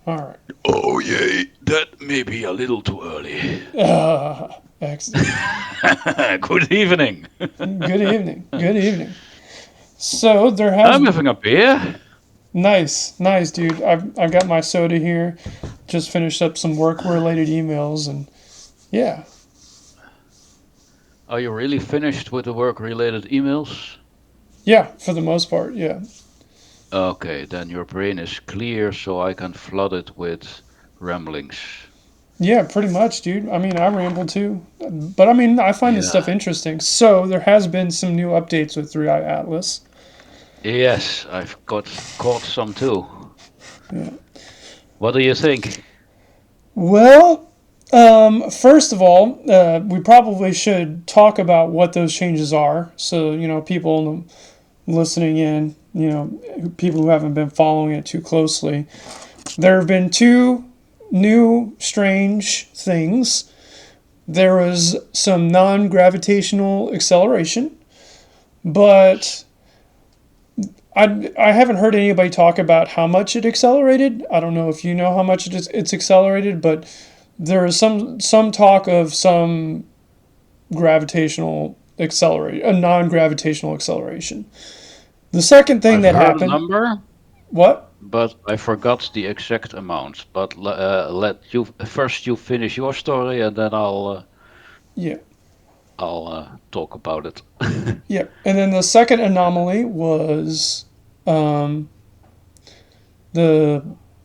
All right. Oh, yay, that may be a little too early. Excellent. Good evening. Good evening. Good evening. So there has I'm having a beer. nice, nice, dude. I've got my soda here. Just finished up some work related emails and yeah, Are you really finished with the work related emails? yeah, for the most part, yeah, Okay, then your brain is clear so I can flood it with ramblings. yeah, pretty much, dude. I mean, I ramble too, but I mean, I find this stuff Yeah. interesting. So there has been some new updates with 3i Atlas. Yes, I've got caught some too. Yeah. What do you think? Well, first of all, we probably should talk about what those changes are. So, people listening in, people who haven't been following it too closely. There have been two new strange things. There was some non gravitational acceleration, but I haven't heard anybody talk about how much it accelerated. I don't know if you know how much it's accelerated, but there is some talk of some gravitational accelerate a non-gravitational acceleration. The second thing I've that heard a happened, number, what? but I forgot the exact amount. But let you first you finish your story, and then Yeah, I'll talk about it. yeah. And then the second anomaly was um, the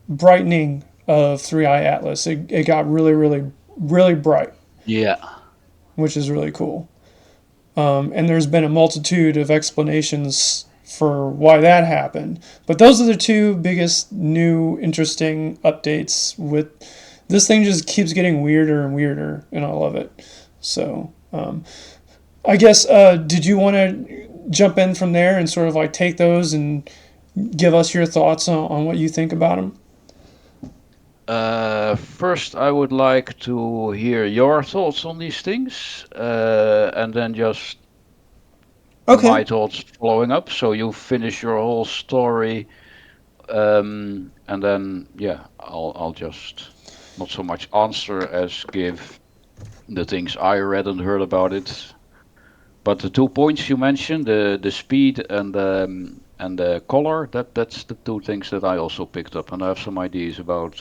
brightening of 3i Atlas. It got really, really, really bright, Yeah, which is really cool. And there's been a multitude of explanations for why that happened. But those are the two biggest new interesting updates. With this thing just keeps getting weirder and weirder, and I love it. So I guess did you want to jump in from there and sort of like take those and give us your thoughts on what you think about them? First, I would like to hear your thoughts on these things, and then just Okay. my thoughts following up. So you finish your whole story, and then yeah, I'll just not so much answer as give the things I read and heard about it. But the 2 points you mentioned, the speed and the color, that's the two things that I also picked up, and I have some ideas about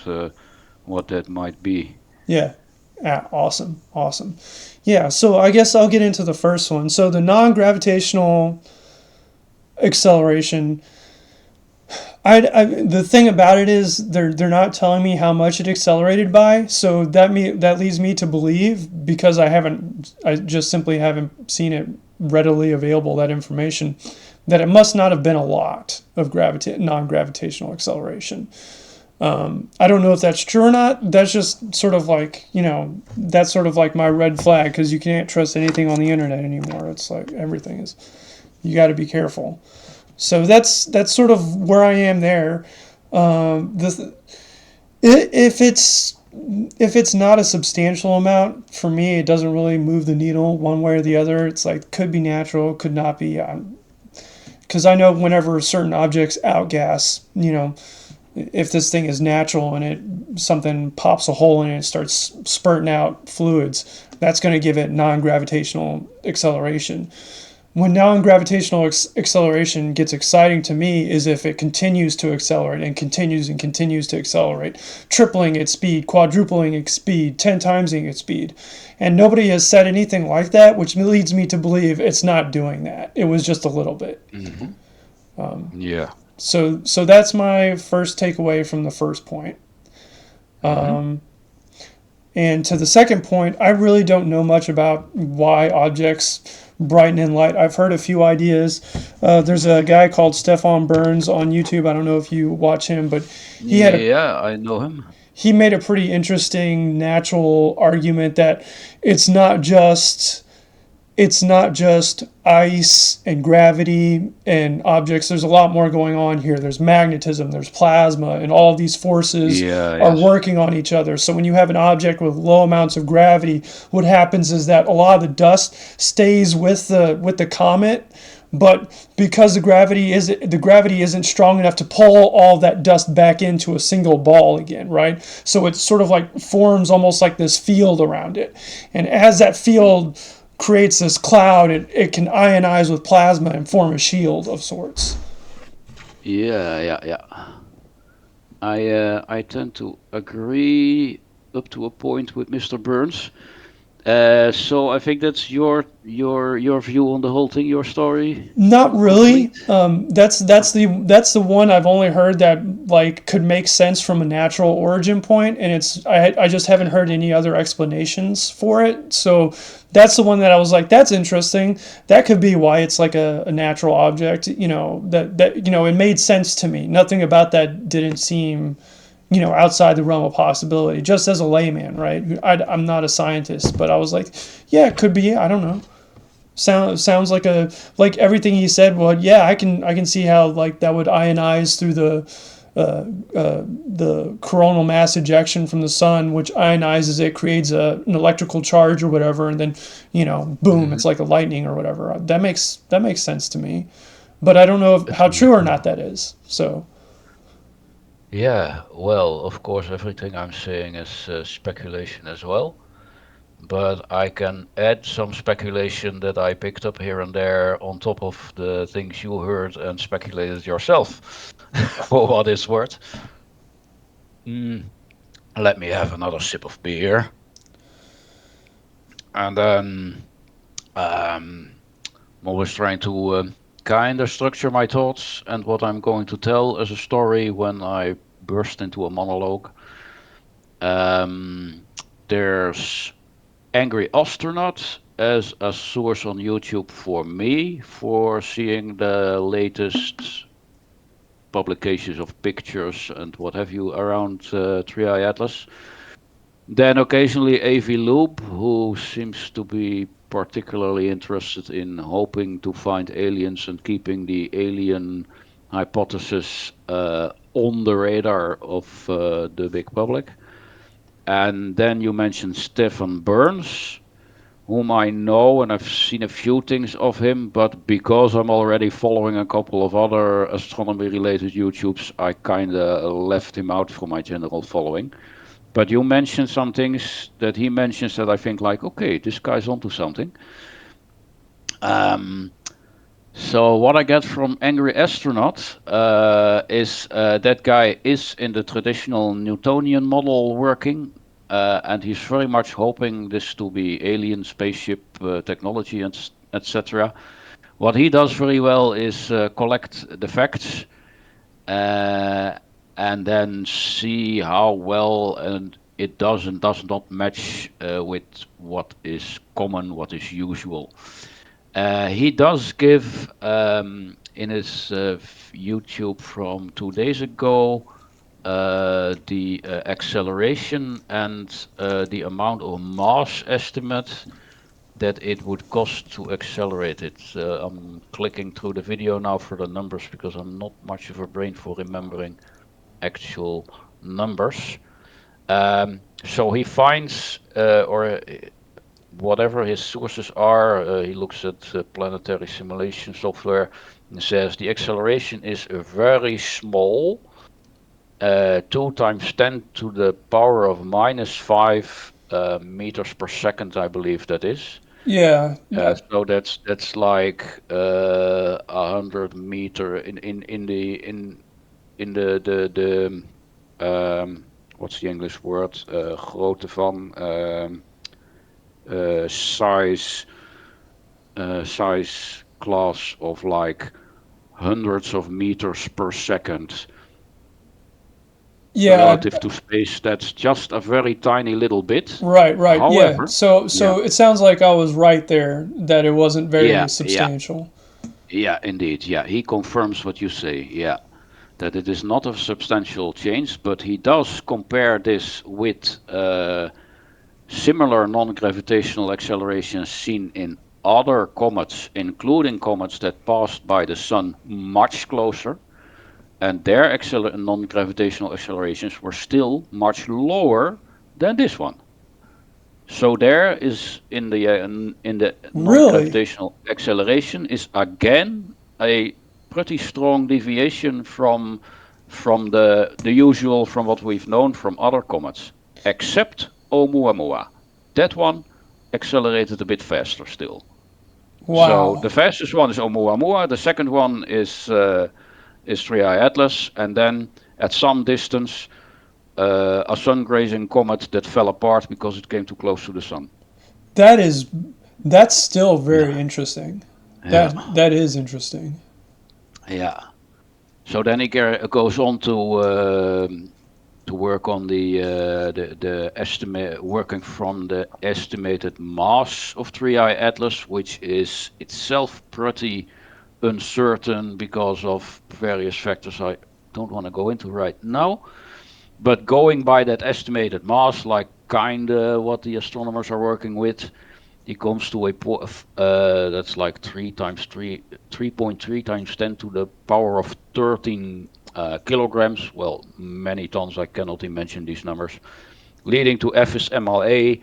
what that might be. Yeah. Yeah, awesome. Awesome. Yeah, so I guess I'll get into the first one. So the non gravitational acceleration, the thing about it is they're not telling me how much it accelerated by, so that leads me to believe, because I just simply haven't seen it readily available, that information, that it must not have been a lot of non gravitational acceleration. I don't know if that's true or not. That's just sort of like, that's sort of like my red flag, because you can't trust anything on the internet anymore. It's like everything is, you got to be careful. So that's sort of where I am there. The if it's not a substantial amount for me, it doesn't really move the needle one way or the other. It's like could be natural, could not be. Because I know whenever certain objects outgas, if this thing is natural and it something pops a hole in it and starts spurting out fluids, that's going to give it non-gravitational acceleration. When non-gravitational acceleration gets exciting to me is if it continues to accelerate and continues to accelerate, tripling its speed, quadrupling its speed, 10 timesing its speed. And nobody has said anything like that, which leads me to believe it's not doing that. It was just a little bit. Hmm. Yeah. So that's my first takeaway from the first point. Hmm. And to the second point, I really don't know much about why objects brighten in light. I've heard a few ideas. There's a guy called Stefan Burns on YouTube. I don't know if you watch him, but he had a Yeah, I know him. he made a pretty interesting natural argument that it's not just it's not just ice and gravity and objects. There's a lot more going on here. There's magnetism, there's plasma, and all of these forces Yeah, are yes. working on each other. So when you have an object with low amounts of gravity, what happens is that a lot of the dust stays with the comet, but because the gravity isn't strong enough to pull all that dust back into a single ball again, right? So it sort of like forms almost like this field around it, and as that field creates this cloud, it can ionize with plasma and form a shield of sorts. Yeah, yeah, yeah. I tend to agree up to a point with Mr. Burns. So I think that's your view on the whole thing, your story Not complete. really. That's the one I've only heard that like could make sense from a natural origin point, and I just haven't heard any other explanations for it. So that's the one that I was like, that's interesting. That could be why it's like a natural object. It made sense to me. Nothing about that didn't seem outside the realm of possibility. Just as a layman, right? I'm not a scientist, but I was like, yeah, it could be. I don't know. Sounds like everything he said. Well, yeah, I can see how like that would ionize through the coronal mass ejection from the sun, which ionizes it, creates an electrical charge or whatever, and then boom, Hmm. it's like a lightning or whatever. That makes sense to me, but I don't know how true or not that is. So Yeah, well, of course, everything I'm saying is speculation as well. But I can add some speculation that I picked up here and there on top of the things you heard and speculated yourself, for what it's worth. Mm, let me have another sip of beer. And then I'm always trying to kind of structure my thoughts and what I'm going to tell as a story when I burst into a monologue. Um, there's Angry Astronaut as a source on YouTube for me for seeing the latest publications of pictures and what have you around Triai Atlas. Then occasionally Avi Loeb, who seems to be particularly interested in hoping to find aliens and keeping the alien hypothesis on the radar of the big public. And then you mentioned Stefan Burns, whom I know and I've seen a few things of him, but because I'm already following a couple of other astronomy related YouTubes, I kind of left him out from my general following. But you mentioned some things that he mentions that I think like, okay, this guy's onto something. Um, so what I get from Angry Astronaut is that guy is in the traditional Newtonian model working, and he's very much hoping this to be alien spaceship technology and etc. What he does very well is collect the facts uh, and then see how well and it does and does not match with what is common, what is usual. He does give in his YouTube from 2 days ago the acceleration and the amount of mass estimate that it would cost to accelerate it. I'm clicking through the video now for the numbers because I'm not much of a brain for remembering actual numbers. So he finds, or whatever his sources are, he looks at planetary simulation software and says the acceleration is very small, 2 times 10 to the power of minus 5 meters per second, I believe that is. yeah, So that's like 100 meter in the what's the English word? Grootte van size size class of like hundreds of meters per second yeah. relative to space. That's just a very tiny little bit. Right, yeah. However, So yeah, so it sounds like I was right there that it wasn't very yeah, yeah, substantial. yeah, indeed. Yeah, he confirms what you say. Yeah, that it is not a substantial change, but he does compare this with similar non-gravitational accelerations seen in other comets, including comets that passed by the Sun much closer, and their non-gravitational accelerations were still much lower than this one. So there is in the Really? non-gravitational acceleration is again a pretty strong deviation from the usual from what we've known from other comets, except Oumuamua. That one accelerated a bit faster still. So Wow. the fastest one is Oumuamua. The second one is 3I Atlas, and then at some distance, a sun-grazing comet that fell apart because it came too close to the sun. That is that's still very Yeah, interesting. yeah, That is interesting. yeah. So then he goes on to work on the estimate, working from the estimated mass of 3I Atlas, which is itself pretty uncertain because of various factors I don't want to go into right now. But going by that estimated mass, like kinda what the astronomers are working with, he comes to a that's like 3.3 times 10 to the power of 13 kilograms. Well, many tons. I cannot imagine these numbers. Leading to FSMLA,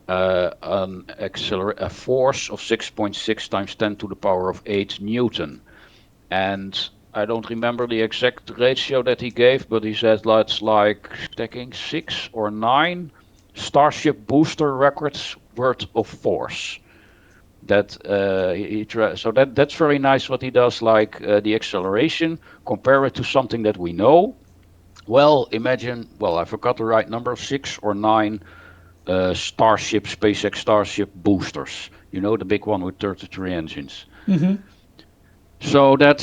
a force of 6.6 times 10 to the power of 8 Newton. And I don't remember the exact ratio that he gave, but he said that's like stacking 6 or 9 Starship booster records worth of force. That so that's very nice what he does, like the acceleration, compare it to something that we know. Well, imagine, well, I forgot the right number, 6 or 9 Starship, SpaceX Starship boosters. You know, the big one with 33 engines. Hmm. So that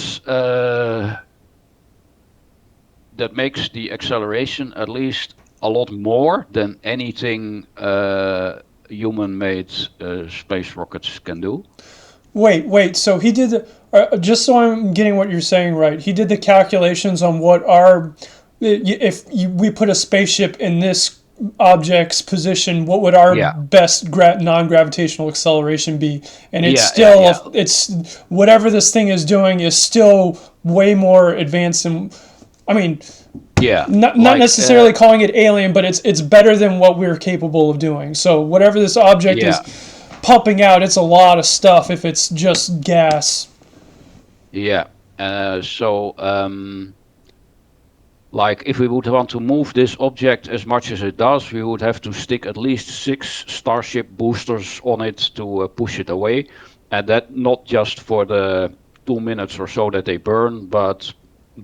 makes the acceleration at least a lot more than anything human-made space rockets can do. Wait. So he did just so I'm getting what you're saying right. He did the calculations on what our if we put a spaceship in this object's position, what would our Yeah, best non-gravitational acceleration be? And it's yeah, yeah, still yeah, it's whatever this thing is doing is still way more advanced than I mean, yeah. not Like, necessarily calling it alien, but it's better than what we're capable of doing. So whatever this object is yeah, pumping out, it's a lot of stuff if it's just gas. yeah. Like, if we would want to move this object as much as it does, we would have to stick at least 6 Starship boosters on it to push it away, and that not just for the 2 minutes or so that they burn, but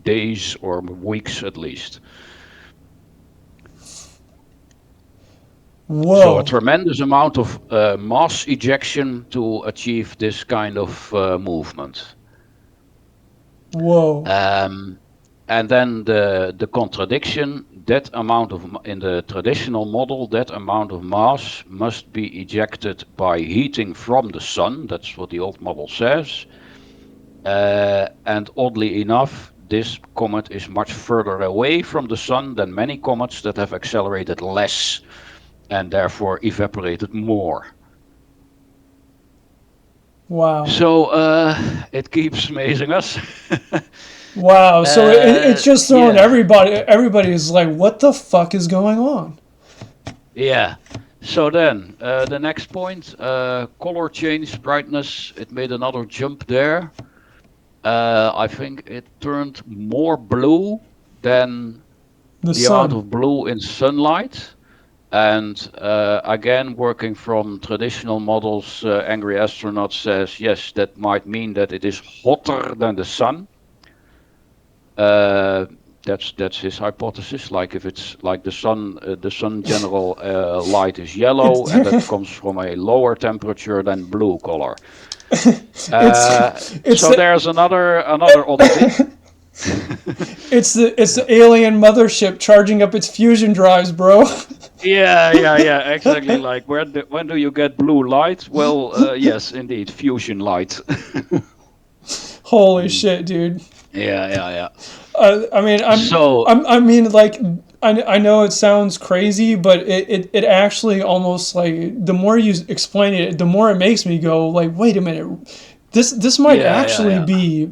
days or weeks at least. So a Whoa, tremendous amount of mass ejection to achieve this kind of movement. whoa, Um, and then the contradiction, that amount of in the traditional model, that amount of mass must be ejected by heating from the sun. That's what the old model says. And oddly enough, this comet is much further away from the sun than many comets that have accelerated less and therefore evaporated more. wow, So it keeps amazing us. wow. So it's just throwing Yeah, everybody. Everybody is like, what the fuck is going on? yeah. So then the next point, color change, brightness. It made another jump there. I think it turned more blue than The the amount sun. of blue in sunlight. And again, working from traditional models, Angry Astronaut says yes, that might mean that it is hotter than the sun. Uh, that's his hypothesis. Like if it's like the sun general light is yellow, and that It's comes from a lower temperature than blue color. it's So the there's another oddity. it's the alien mothership charging up its fusion drives, bro. Yeah, exactly. Like when do you get blue light? Well, yes, indeed, fusion light. Holy Mm. shit, dude. Yeah. I mean, So I mean, like, I know it sounds crazy, but it actually almost like the more you explain it, the more it makes me go like, wait a minute, this might actually yeah. be.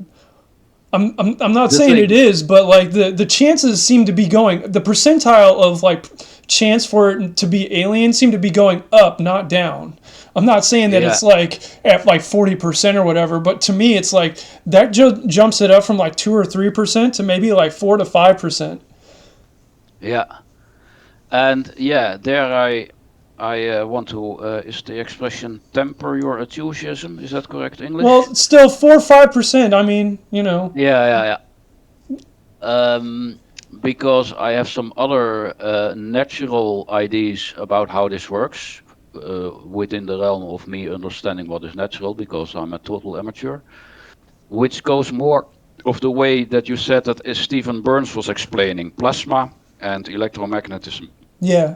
I'm not The saying it thing, is, but like the chances seem to be going the percentile of like chance for it to be alien seem to be going up, not down. I'm not saying that Yeah. it's like at like 40% or whatever, but to me, it's like that jumps it up from like 2 or 3% to maybe like 4 to 5%. Yeah. And yeah, there I want to is the expression temper your enthusiasm? Is that correct English? Well, still 4 or 5%. I mean, you know. Yeah, yeah, yeah. Because I have some other natural ideas about how this works within the realm of me understanding what is natural, because I'm a total amateur, which goes more of the way that you said that is Stephen Burns was explaining plasma and electromagnetism. Yeah.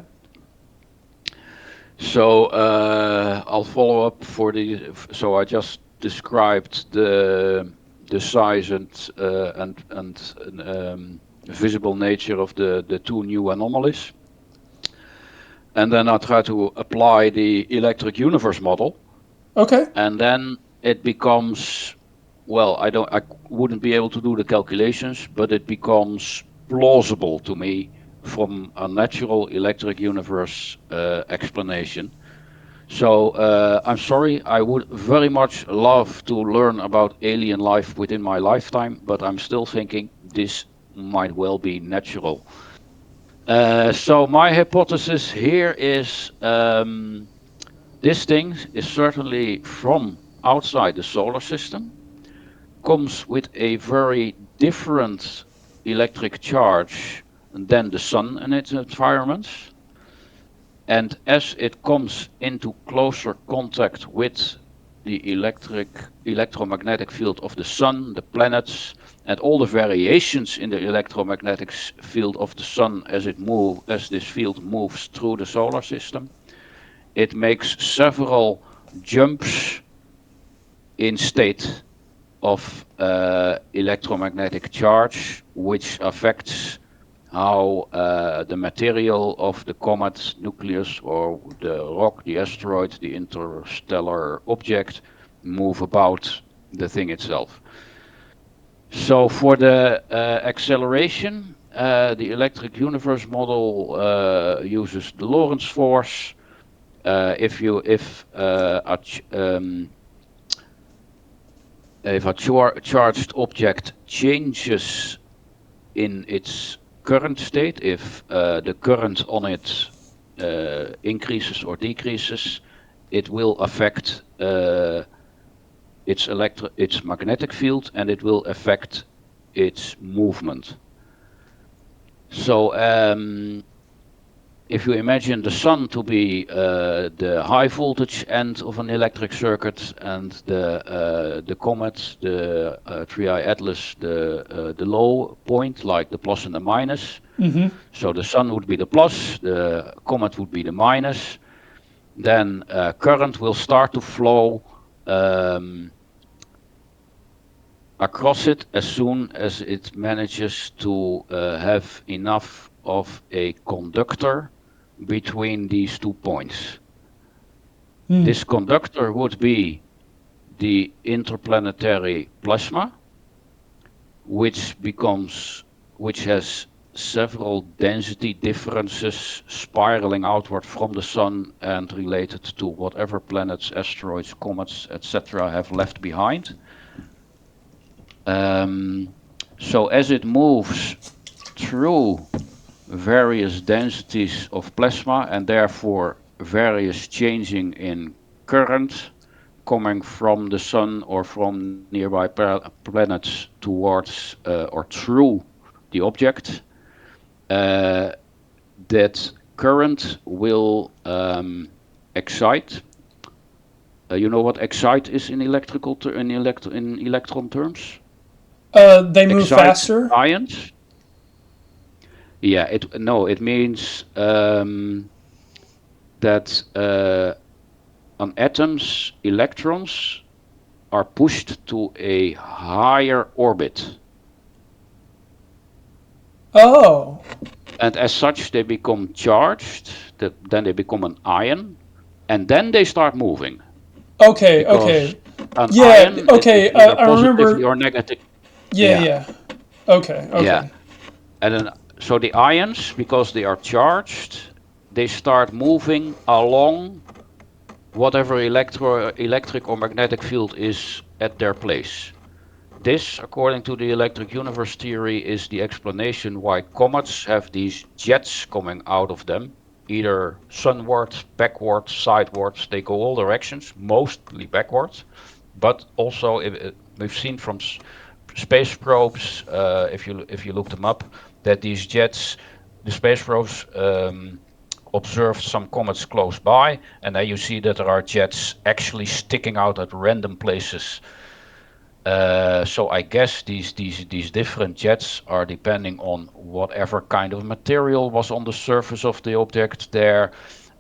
So I'll follow up for the. So I just described the size and visible nature of the two new anomalies, and then I try to apply the electric universe model, Okay. and then it becomes, well, I wouldn't be able to do the calculations, but it becomes plausible to me from a natural electric universe explanation. So I'm sorry, I would very much love to learn about alien life within my lifetime, but I'm still thinking this might well be natural. So my hypothesis here is this thing is certainly from outside the solar system, comes with a very different electric charge than the sun and its environment. And as it comes into closer contact with the electromagnetic field of the sun, the planets, and all the variations in the electromagnetic field of the sun as this field moves through the solar system, it makes several jumps in state of electromagnetic charge, which affects how the material of the comet's nucleus or the rock, the asteroid, the interstellar object move about the thing itself. So for the acceleration, the electric universe model uses the Lorentz force. If a charged object changes in its current state, if the current on it increases or decreases, it will affect its magnetic field, and it will affect its movement. So if you imagine the sun to be the high voltage end of an electric circuit, and the comet, the Triae Atlas, the low point, like the plus and the minus. Mm-hmm. So the sun would be the plus, the comet would be the minus. Then current will start to flow across it as soon as it manages to have enough of a conductor between these 2 points. This conductor would be the interplanetary plasma, which has several density differences spiraling outward from the sun and related to whatever planets, asteroids, comets, etc. have left behind. So as it moves through various densities of plasma, and therefore various changing in current coming from the sun or from nearby planets towards or through the object, that current will excite. You know what excite is in electron terms? They move Excite faster. ions. Yeah, it means that an atom's electrons are pushed to a higher orbit. Oh. And as such, they become charged, then they become an ion, and then they start moving. Okay. Because Okay. an Yeah. ion Okay. is either I positively remember. or negative. Yeah. Yeah, Yeah. Okay. yeah. Okay. And then, so the ions, because they are charged, they start moving along whatever electric or magnetic field is at their place. This, according to the electric universe theory, is the explanation why comets have these jets coming out of them, either sunwards, backwards, sidewards. They go all directions, mostly backwards, but also we've seen from space probes, if you look them up, that these jets, the space probes observed some comets close by, and then you see that there are jets actually sticking out at random places. So I guess these different jets are depending on whatever kind of material was on the surface of the object there,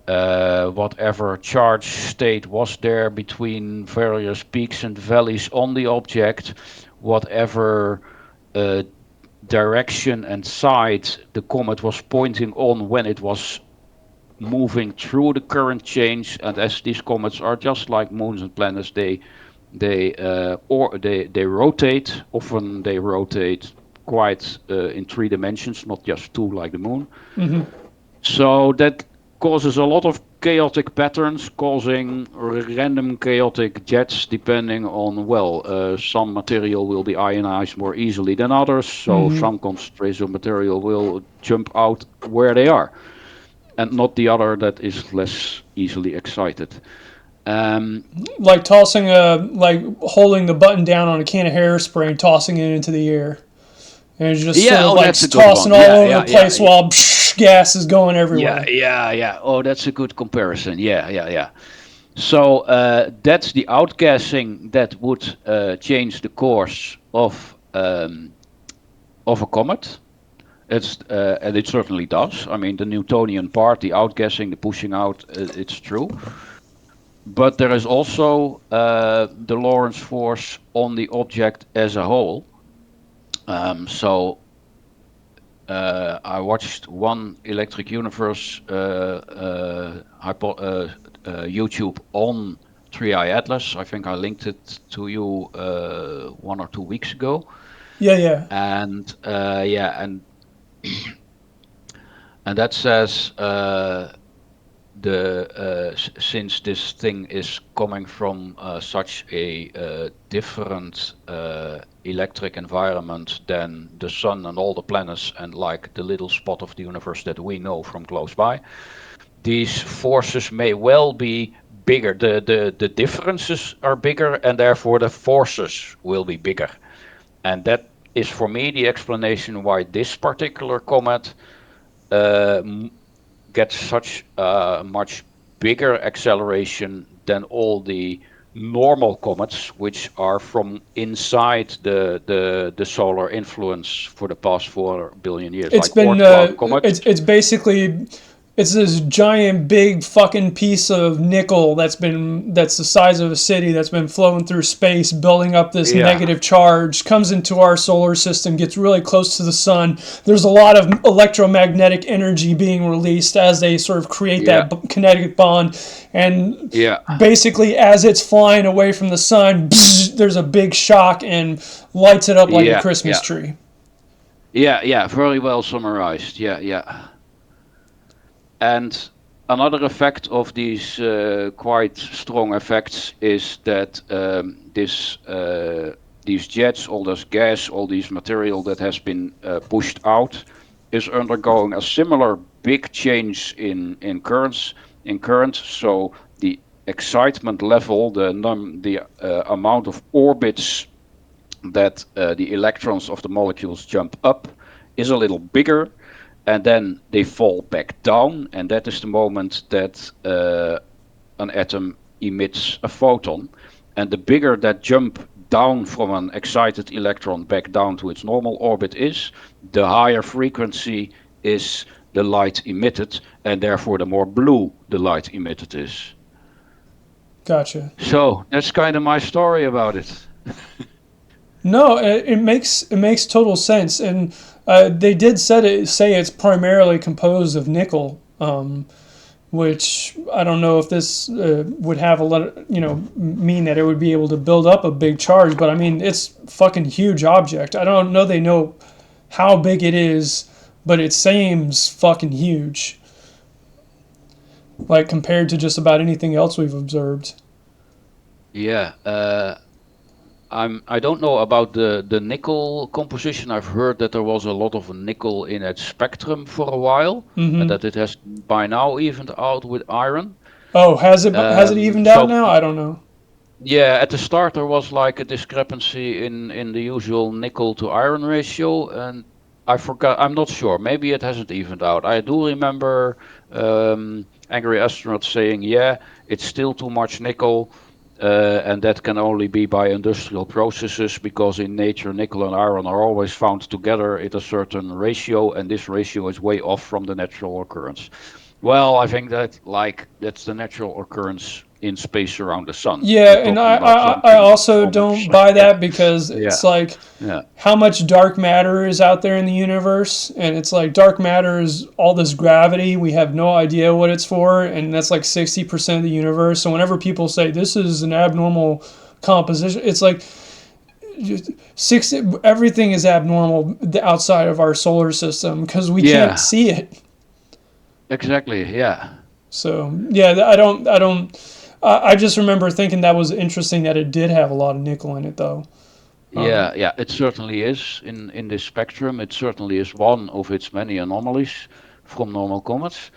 whatever charge state was there between various peaks and valleys on the object, whatever direction and side the comet was pointing on when it was moving through the current change. And as these comets are just like moons and planets, they rotate. Often they rotate quite in 3 dimensions, not just 2 like the moon. Mm-hmm. So that causes a lot of chaotic patterns, causing random chaotic jets depending on, some material will be ionized more easily than others, so some concentrations of material will jump out where they are, and not the other that is less easily excited. Like tossing like holding the button down on a can of hairspray and tossing it into the air. And it's just sort of like tossing all over the place while gas is going everywhere. Yeah. Oh, that's a good comparison. Yeah. So that's the outgassing that would change the course of a comet. And it certainly does. I mean, the Newtonian part, the outgassing, the pushing out, it's true. But there is also the Lorentz force on the object as a whole. So I watched one Electric Universe YouTube on 3i Atlas. I think I linked it to you 1 or 2 weeks ago. Yeah. And and that says since this thing is coming from such a different electric environment than the sun and all the planets and like the little spot of the universe that we know from close by, these forces may well be bigger. The differences are bigger, and therefore the forces will be bigger. And that is for me the explanation why this particular comet gets such a much bigger acceleration than all the normal comets, which are from inside the solar influence for the past 4 billion years. It's been it's basically it's this giant big fucking piece of nickel that's the size of a city that's been flowing through space, building up this negative charge, comes into our solar system, gets really close to the sun. There's a lot of electromagnetic energy being released as they sort of create that kinetic bond, and basically as it's flying away from the sun, there's a big shock and lights it up like a Christmas tree. Yeah, very well summarized. Yeah. And another effect of these quite strong effects is that these jets, all this gas, all this material that has been pushed out, is undergoing a similar big change in current. So the excitement level, the amount of orbits that the electrons of the molecules jump up, is a little bigger. And then they fall back down, and that is the moment that an atom emits a photon. And the bigger that jump down from an excited electron back down to its normal orbit is, the higher frequency is the light emitted, and therefore the more blue the light emitted is. Gotcha. So that's kind of my story about it. No, it makes total sense, and they did say it's primarily composed of nickel, which I don't know if this would have a lot of, mean that it would be able to build up a big charge, but I mean, it's a fucking huge object. I don't know they know how big it is, but it seems fucking huge. like compared to just about anything else we've observed. Yeah. I don't know about the nickel composition. I've heard that there was a lot of nickel in its spectrum for a while, and Hmm. that it has by now evened out with iron. Oh, has it evened out So now? I don't know. yeah, at the start there was like a discrepancy in the usual nickel to iron ratio, and I forgot. I'm not sure. Maybe it hasn't evened out. I do remember Angry Astronaut saying, "Yeah, it's still too much nickel." And that can only be by industrial processes because in nature nickel and iron are always found together at a certain ratio, and this ratio is way off from the natural occurrence. Well, I think that like that's the natural occurrence in space around the sun. We're Yeah, and talking about I something also don't almost buy yeah, that because yeah, it's like yeah, how much dark matter is out there in the universe, and it's like dark matter is all this gravity. We have no idea what it's for, and that's like 60% of the universe. So whenever people say this is an abnormal composition, it's like 60, everything is abnormal outside of our solar system because we can't yeah, see it. exactly, yeah. So yeah, I don't. I just remember thinking that was interesting that it did have a lot of nickel in it, though. Um, Yeah, yeah, it certainly is in this spectrum. It certainly is one of its many anomalies from normal comets.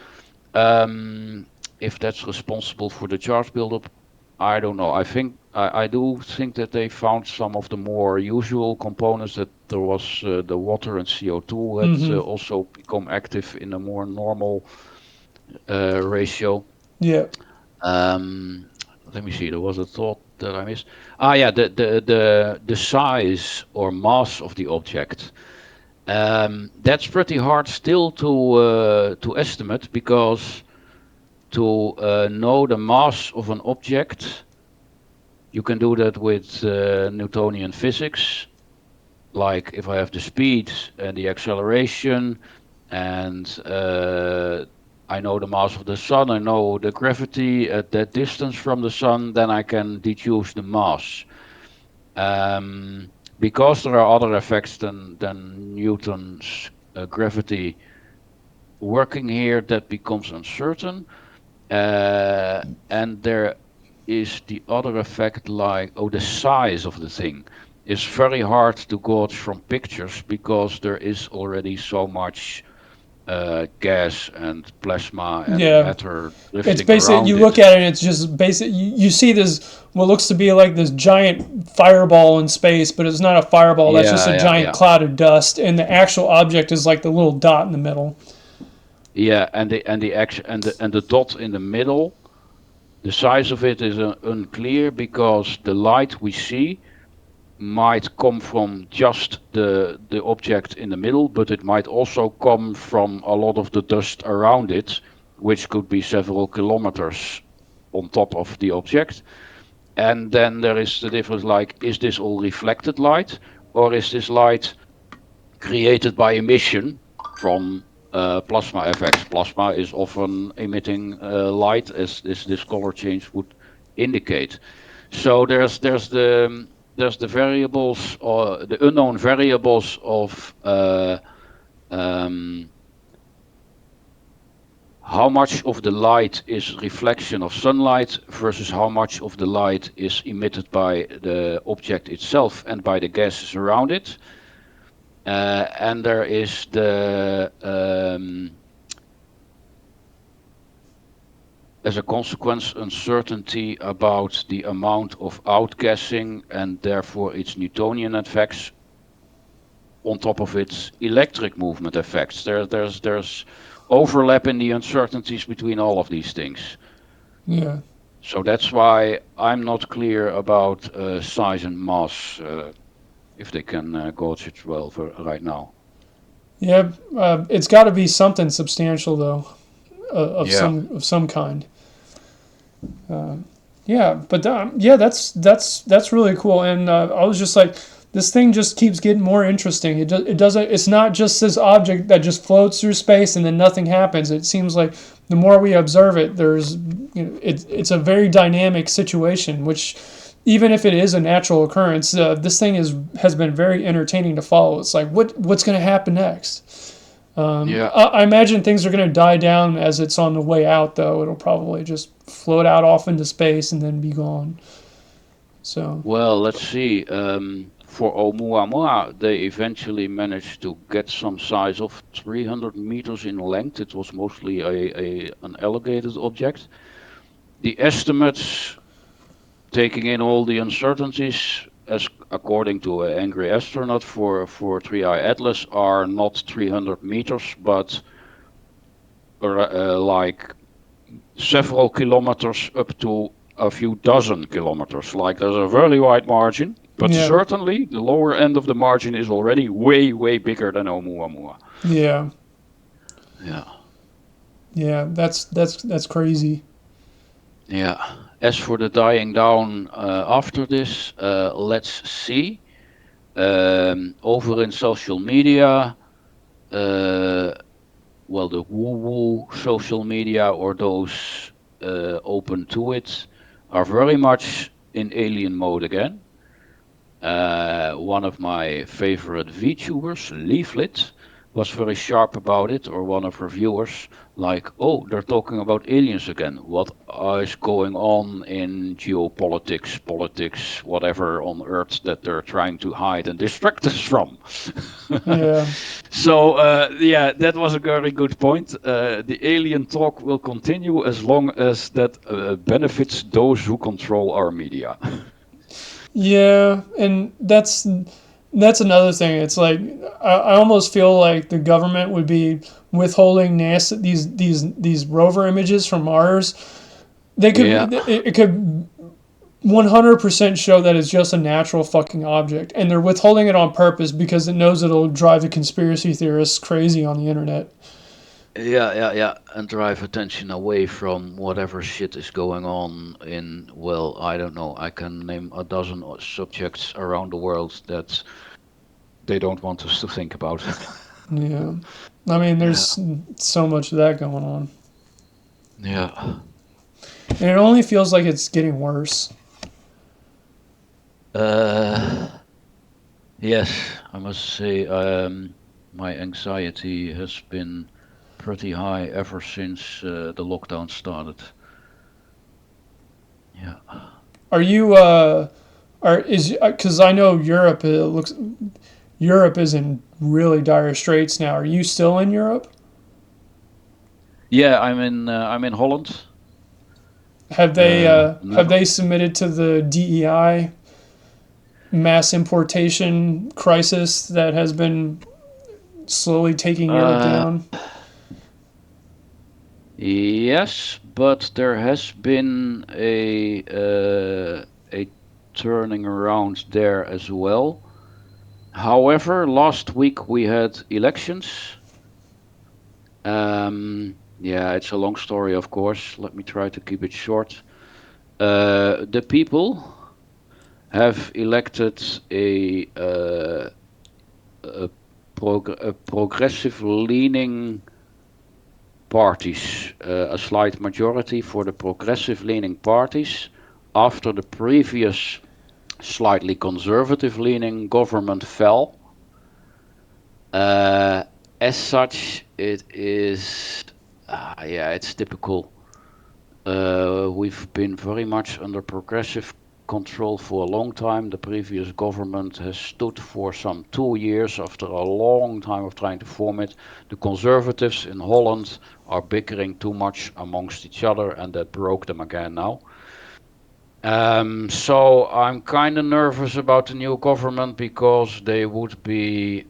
Um, if that's responsible for the charge buildup, I don't know. I do think that they found some of the more usual components that there was the water and CO2 had hmm. also become active in a more normal ratio. Yeah. Um, let me see. There was a thought that I missed. Ah, yeah, the size or mass of the object. That's pretty hard still to estimate because to know the mass of an object, you can do that with Newtonian physics. Like if I have the speed and the acceleration, and I know the mass of the sun, I know the gravity at that distance from the sun, then I can deduce the mass. Because there are other effects than Newton's gravity working here, that becomes uncertain. And there is the other effect, like, oh, the size of the thing is very hard to gauge from pictures because there is already so much gas and plasma and Yeah. matter It's drifting basic. You around look it. at it, and it's just basic. You see this what looks to be like this giant fireball in space, but it's not a fireball. That's just a Yeah, yeah, giant yeah. cloud of dust, and the actual object is like the little dot in the middle. Yeah, and the action and the dot in the middle, the size of it is unclear because the light we see might come from just the object in the middle, but it might also come from a lot of the dust around it, which could be several kilometers on top of the object. And then there is the difference, like, is this all reflected light, or is this light created by emission from plasma effects? Plasma is often emitting light, as this color change would indicate. So there's the variables or the unknown variables of um, how much of the light is reflection of sunlight versus how much of the light is emitted by the object itself and by the gases around it. And there is as a consequence, uncertainty about the amount of outgassing and therefore its Newtonian effects. On top of its electric movement effects, there's overlap in the uncertainties between all of these things. Yeah. So that's why I'm not clear about size and mass, if they can gauge it well for right now. Yeah. It's got to be something substantial though, Yeah, of some kind. Yeah, but yeah, that's really cool. And I was just like, this thing just keeps getting more interesting. It doesn't. It's not just this object that just floats through space and then nothing happens. It seems like the more we observe it, it's a very dynamic situation. Which, even if it is a natural occurrence, this thing has been very entertaining to follow. It's like what's going to happen next. Yeah. I imagine things are going to die down as it's on the way out, though. It'll probably just float out off into space and then be gone. So, Well, let's see. For Oumuamua, they eventually managed to get some size of 300 meters in length. It was mostly an elongated object. The estimates, taking in all the uncertainties, as according to an angry astronaut for 3i Atlas, are not 300 meters, but like several kilometers up to a few dozen kilometers. Like there's a very wide margin, but yeah, certainly the lower end of the margin is already way, way bigger than Oumuamua. yeah, Yeah, yeah. That's crazy. yeah. As for the dying down after this, let's see. Over in social media, uh, well, the woo-woo social media or those open to it are very much in alien mode again. One of my favorite VTubers, Leaflet, was very sharp about it, or one of her viewers, like, oh, they're talking about aliens again. What is going on in geopolitics, politics, whatever on Earth that they're trying to hide and distract us from? Yeah, So, yeah, that was a very good point. The alien talk will continue as long as that benefits those who control our media. yeah, and that's another thing. It's like I almost feel like the government would be withholding NASA these rover images from Mars. They Yeah. could it could 100% show that it's just a natural fucking object, and they're withholding it on purpose because it knows it'll drive the conspiracy theorists crazy on the internet. Yeah, yeah, yeah, and drive attention away from whatever shit is going on in, well, I don't know, I can name a dozen subjects around the world that they don't want us to think about. Yeah, I mean, Yeah, there's so much of that going on, yeah. and it only feels like it's getting worse. Uh, yes, I must say, my anxiety has been pretty high ever since the lockdown started. Yeah. Are you are is because I know Europe looks Europe is in really dire straits now. Are you still in Europe? Yeah, I'm in Holland. Have Never. they submitted to the DEI mass importation crisis that has been slowly taking Europe Uh, down? Yes, but there has been a turning around there as well. However, last week we had elections. Yeah, it's a long story, of course. Let me try to keep it short. The people have elected a, a progressive leaning parties, a slight majority for the progressive leaning parties after the previous slightly conservative leaning government fell. Uh, as such, it is, yeah, it's typical. We've been very much under progressive control for a long time. The previous government has stood for some 2 years after a long time of trying to form it. The conservatives in Holland are bickering too much amongst each other, and that broke them again now. So I'm kind of nervous about the new government because they would be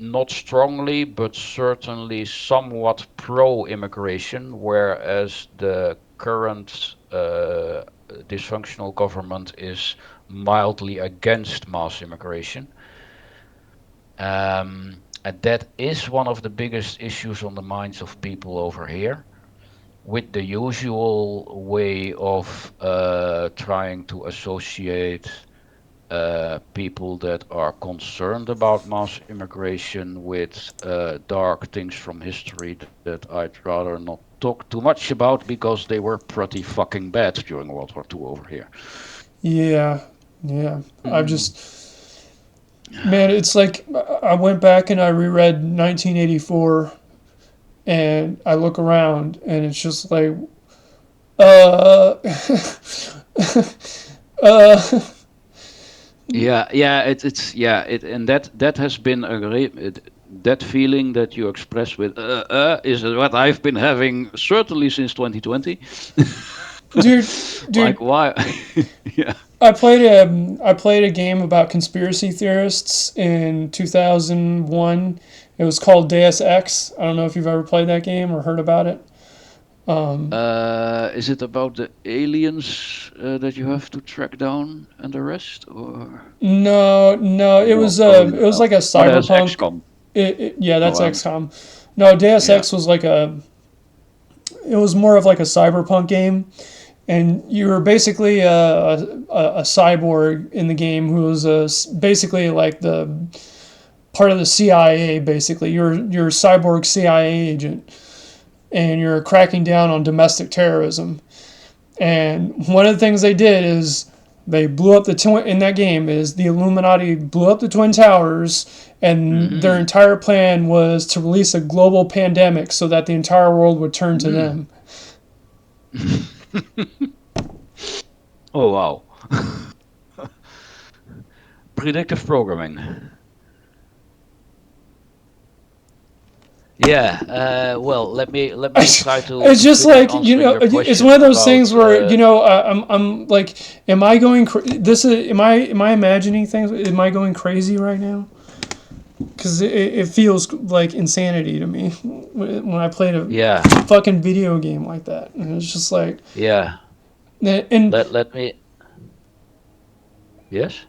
not strongly, but certainly somewhat pro-immigration, whereas the current dysfunctional government is mildly against mass immigration. And that is one of the biggest issues on the minds of people over here, with the usual way of trying to associate people that are concerned about mass immigration with dark things from history that I'd rather not talk too much about because they were pretty fucking bad during World War II over here. Yeah, yeah. I've Mm. just Man, it's like I went back and I reread 1984, and I look around, and it's just like, uh, uh, Yeah, it's yeah, and that has been that feeling that you express with is what I've been having certainly since 2020. dude, Like dude, why? Yeah. I played a game about conspiracy theorists in 2001. It was called Deus Ex. I don't know if you've ever played that game or heard about it. Is it about the aliens that you have to track down and the rest, or No, no, no? Probably it was no. like a Oh, there's cyberpunk. XCOM. Yeah, No, that's XCOM. No, Deus yeah. Ex was like it was more of like a cyberpunk game, and you were basically a cyborg in the game who was basically like the part of the CIA. Basically, you're a cyborg CIA agent, and you're cracking down on domestic terrorism. And one of the things they did is they blew up in that game is the Illuminati blew up the Twin Towers, and their Hmm. entire plan was to release a global pandemic so that the entire world would turn to Mm. them. Oh wow. Predictive programming. Yeah. Well, let me try It's to just finish like answering your it's one question of those about. things where I'm like, am I going? This is am I imagining things? Am I going crazy right now? Because it feels like insanity to me when I played a Yeah. fucking video game like that, and it's just like, Yeah. and Let me. Yes.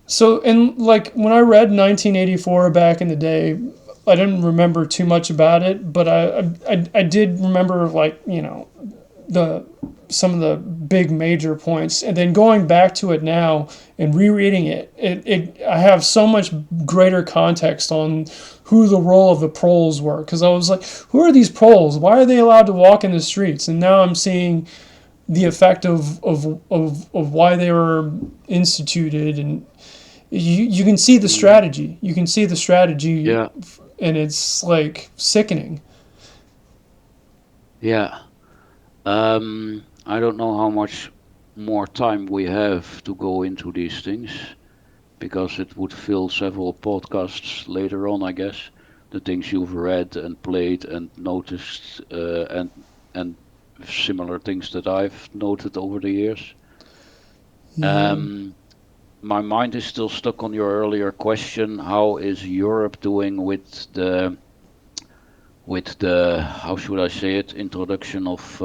so and like when I read 1984 back in the day, I didn't remember too much about it, but I did remember like the some of the big major points, and then going back to it now and rereading it I have so much greater context on who the role of the proles were, because I was like, who are these proles, why are they allowed to walk in the streets, and now I'm seeing the effect of why they were instituted, and you can see the Mm, strategy, yeah. and it's like sickening. Yeah. I don't know how much more time we have to go into these things because it would fill several podcasts later on, I guess. The things you've read and played and noticed, and similar things that I've noted over the years. Yeah. Um, my mind is still stuck on your earlier question. How is Europe doing with the how should I say it, introduction of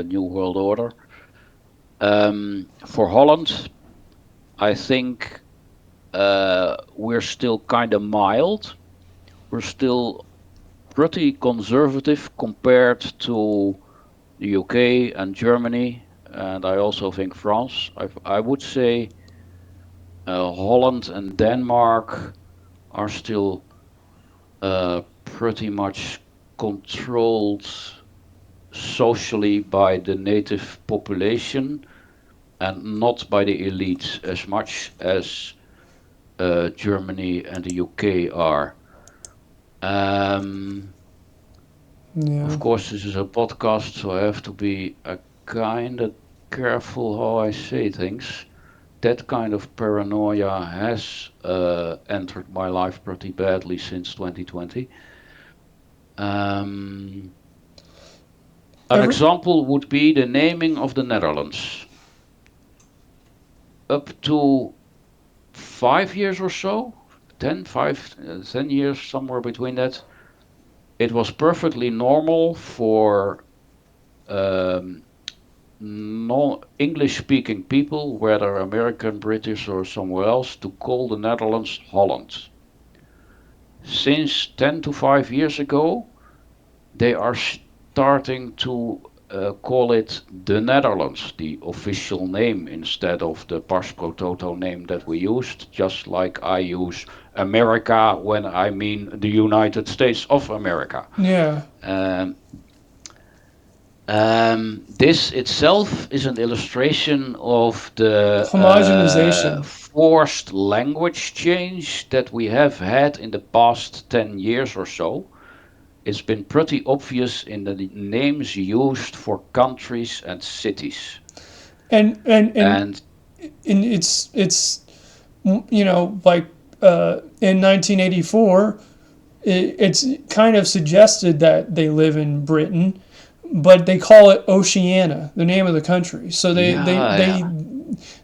New World Order? For Holland, I think we're still kind of mild. We're still pretty conservative compared to the UK and Germany, and I also think France. I would say Holland and Denmark are still pretty much controlled socially by the native population and not by the elites as much as Germany and the UK are. Um, Yeah. of course, this is a podcast, so I have to be kind of careful how I say things. That kind of paranoia has entered my life pretty badly since 2020. Um, an Every example would be the naming of the Netherlands. Up to 5 years or so, 10 years, somewhere between that, it was perfectly normal for um, non English speaking people, whether American, British, or somewhere else, to call the Netherlands Holland. Since 10 to 5 years ago, they are starting to call it the Netherlands, the official name, instead of the Pars Pro Toto name that we used, just like I use America when I mean the United States of America. Yeah. Um, This itself is an illustration of the Homogenization. forced language change that we have had in the past 10 years or so. It's been pretty obvious in the names used for countries and cities. And and and, And and it's like in 1984, it's kind of suggested that they live in Britain, but they call it Oceania, the name of the country. So yeah, yeah.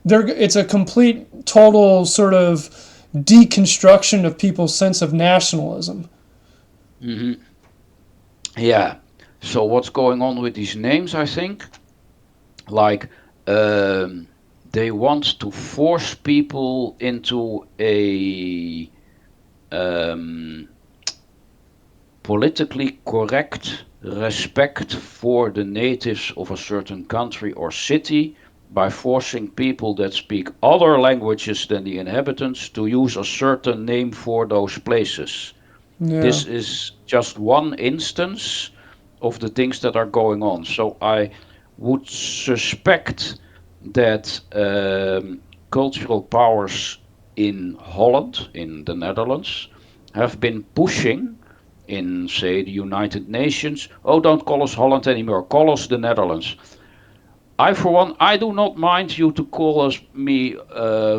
they're it's a complete total sort of deconstruction of people's sense of nationalism. hmm Yeah. So what's going on with these names, I think? Like, um, they want to force people into a um, politically correct respect for the natives of a certain country or city by forcing people that speak other languages than the inhabitants to use a certain name for those places. Yeah. This is just one instance of the things that are going on. So I would suspect that cultural powers in Holland, in the Netherlands, have been pushing in, say, the United Nations. Oh, don't call us Holland anymore. Call us the Netherlands. I, for one, I do not mind you to call us me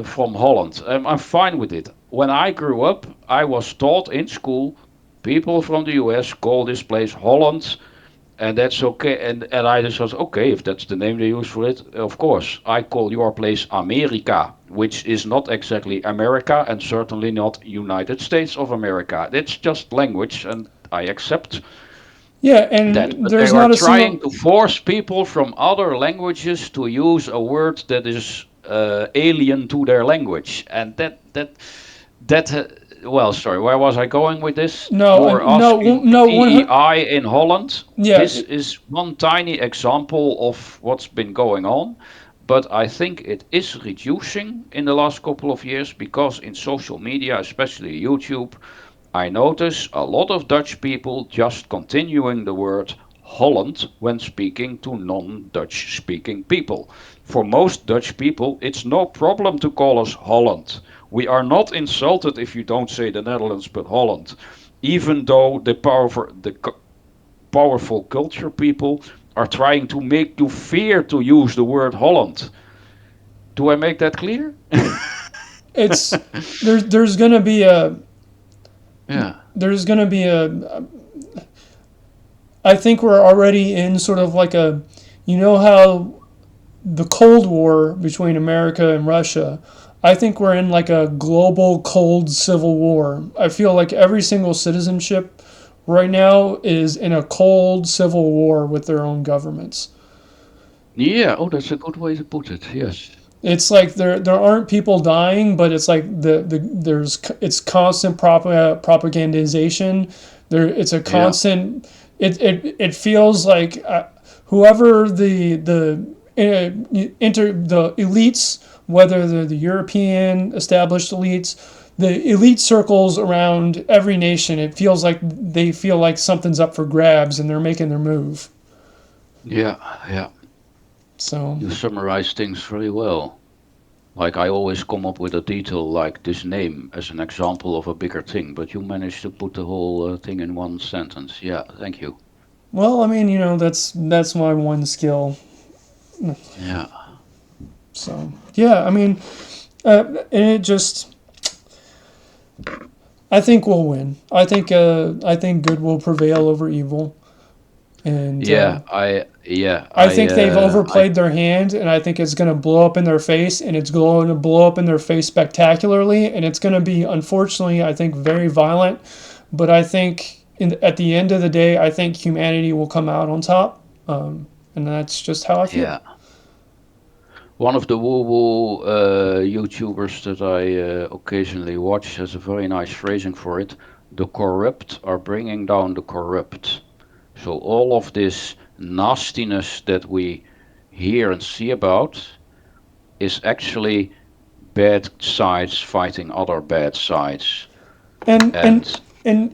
from Holland. I'm fine with it. When I grew up, I was taught in school people from the US call this place Holland, and that's okay. And I just was okay if that's the name they use for it. Of course, I call your place America, which is not exactly America and certainly not United States of America. It's just language, and I accept Yeah, that. and But they there's are not a trying single. to force people from other languages to use a word that is alien to their language, and well, sorry, where was I going with this? You No, were no, asking no, DEI in Holland. This yeah, is one tiny example of what's been going on, but I think it is reducing in the last couple of years because in social media, especially YouTube, I notice a lot of Dutch people just continuing the word Holland when speaking to non Dutch speaking people. For most Dutch people, it's no problem to call us Holland. We are not insulted if you don't say the Netherlands but Holland, even though powerful culture people are trying to make you fear to use the word Holland. Do I make that clear? it's there's gonna be a Yeah. there's gonna be a I think we're already in sort of like a, how the Cold War between America and Russia. I think we're in like a global cold civil war. I feel like every single citizenship right now is in a cold civil war with their own governments. Yeah, oh, that's a good way to put it. Yes. It's like there aren't people dying, but it's like it's constant propagandization. It's a Yeah. constant. It feels like whoever the elites, whether they're the European established elites, the elite circles around every nation, it feels like they feel like something's up for grabs and they're making their move. Yeah, yeah. So You summarize things very well. Like I always come up with a detail like this name as an example of a bigger thing, but you managed to put the whole thing in one sentence. Yeah, thank you. well, I mean, that's my one skill. Yeah, So yeah, I mean, and it just I think we'll win. I think good will prevail over evil, and I think they've I overplayed their hand, and I think it's going to blow up in their face, and it's going to blow up in their face spectacularly, and it's going to be unfortunately I think very violent, but I think at the end of the day I think humanity will come out on top, and that's just how I feel. yeah. One of the woo-woo YouTubers that I occasionally watch has a very nice phrasing for it. The corrupt are bringing down the corrupt. So all of this nastiness that we hear and see about is actually bad sides fighting other bad sides. And And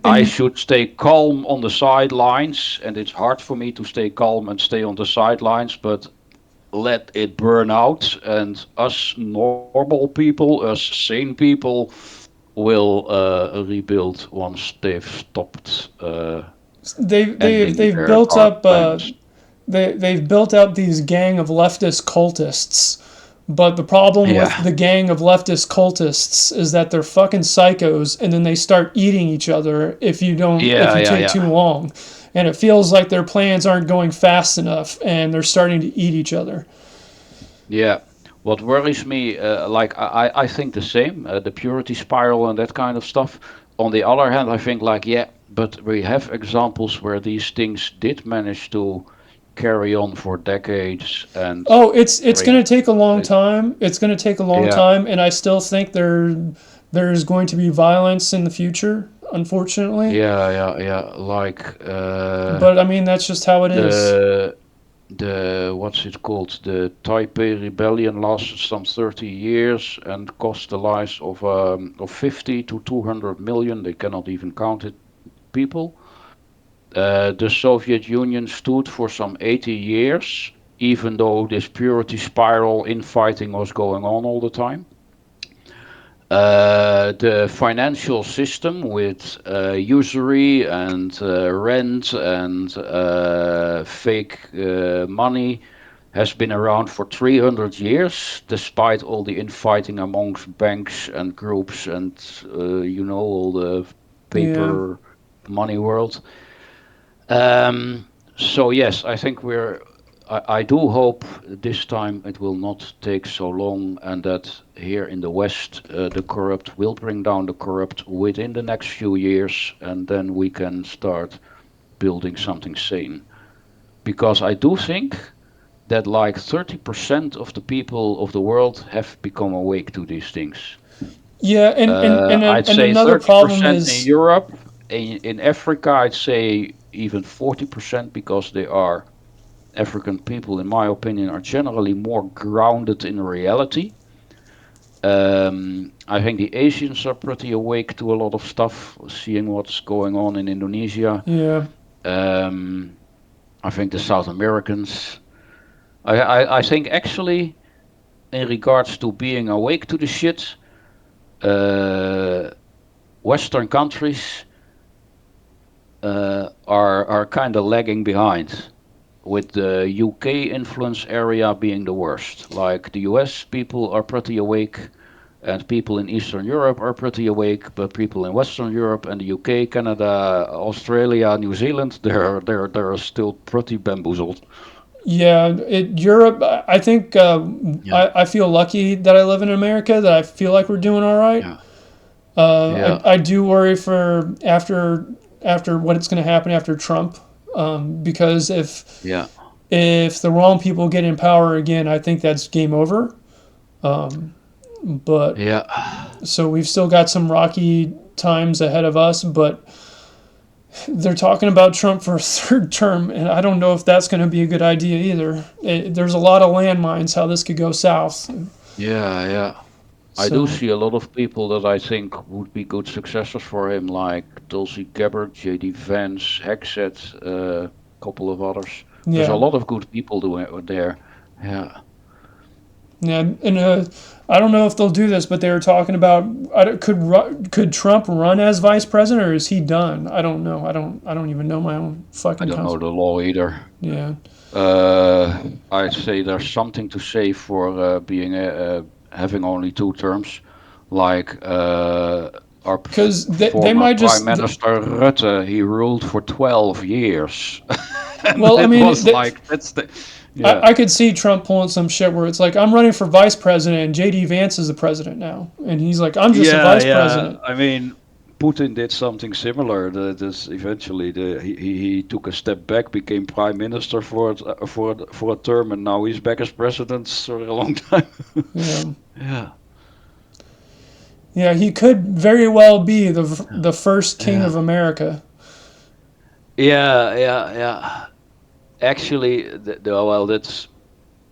I and should stay calm on the sidelines, and it's hard for me to stay calm and stay on the sidelines, but let it burn out, and us normal people, us sane people, will rebuild once they've stopped ending they've their built dark up plans. they've built up these gang of leftist cultists. But the problem with Yeah, the gang of leftist cultists is that they're fucking psychos, and then they start eating each other if yeah, you yeah, take too yeah, long, and it feels like their plans aren't going fast enough, and they're starting to eat each other. yeah. What worries me, like I think the same, the purity spiral and that kind of stuff. On the other hand, I think like, yeah, but we have examples where these things did manage to carry on for decades and Oh, it's bring going to take a long it. time. It's going to take a long Yeah, time, and I still think there's going to be violence in the future, unfortunately. yeah, yeah, yeah. Like But I mean, that's just how it is. the what's it called? The Taipei Rebellion lasted some 30 years and cost the lives of 50 to 200 million. They cannot even count it. People. The Soviet Union stood for some 80 years, even though this purity spiral infighting was going on all the time. The financial system with usury and rent and fake money has been around for 300 years, despite all the infighting amongst banks and groups and all the Yeah. paper money world. Um, so yes, I think I do hope this time it will not take so long, and that here in the West, the corrupt will bring down the corrupt within the next few years, and then we can start building something sane. Because I do think that like 30% of the people of the world have become awake to these things. Yeah, I'd and say another problem 30% in is Europe. In Africa, I'd say even 40% because they are African people, in my opinion, are generally more grounded in reality. I think the Asians are pretty awake to a lot of stuff, seeing what's going on in Indonesia. yeah. Um, I think the South Americans. I think actually, in regards to being awake to the shit, uh, Western countries are kind of lagging behind, with the UK influence area being the worst. Like the US people are pretty awake, and people in Eastern Europe are pretty awake, but people in Western Europe and the UK, Canada, Australia, New Zealand, they're still pretty bamboozled. Yeah, Europe. I think Yeah, I feel lucky that I live in America. That I feel like we're doing all right. yeah, yeah, I do worry for after what it's going to happen after Trump, because yeah, if the wrong people get in power again, I think that's game over. But yeah. so we've still got some rocky times ahead of us. But they're talking about Trump for a third term, and I don't know if that's going to be a good idea either. There's a lot of landmines how this could go south. Yeah, yeah. I do So see a lot of people that I think would be good successors for him, like Tulsi Gabbard, J.D. Vance, Hexet, a couple of others. There's a yeah, lot of good people doing there. Yeah, yeah, and I don't know if they'll do this, but they were talking about could Trump run as vice president, or is he done? I don't know. I don't even know my own I fucking don't know country. the law either. Yeah, I'd say there's something to say for being having only 2 terms, like our because they former might Prime just Minister Rutte. He ruled for 12 years, and well, I it mean, was like that's the yeah. I could see Trump pulling some shit where it's like, I'm running for vice president and JD Vance is the president now. And he's like, I'm just a Yeah, vice yeah. president. I mean, Putin did something similar. This eventually he took a step back, became prime minister for a term, and now he's back as president for a long time. Yeah. Yeah, Yeah, he could very well be the first king yeah, of America. yeah, yeah, yeah. Actually, well, that's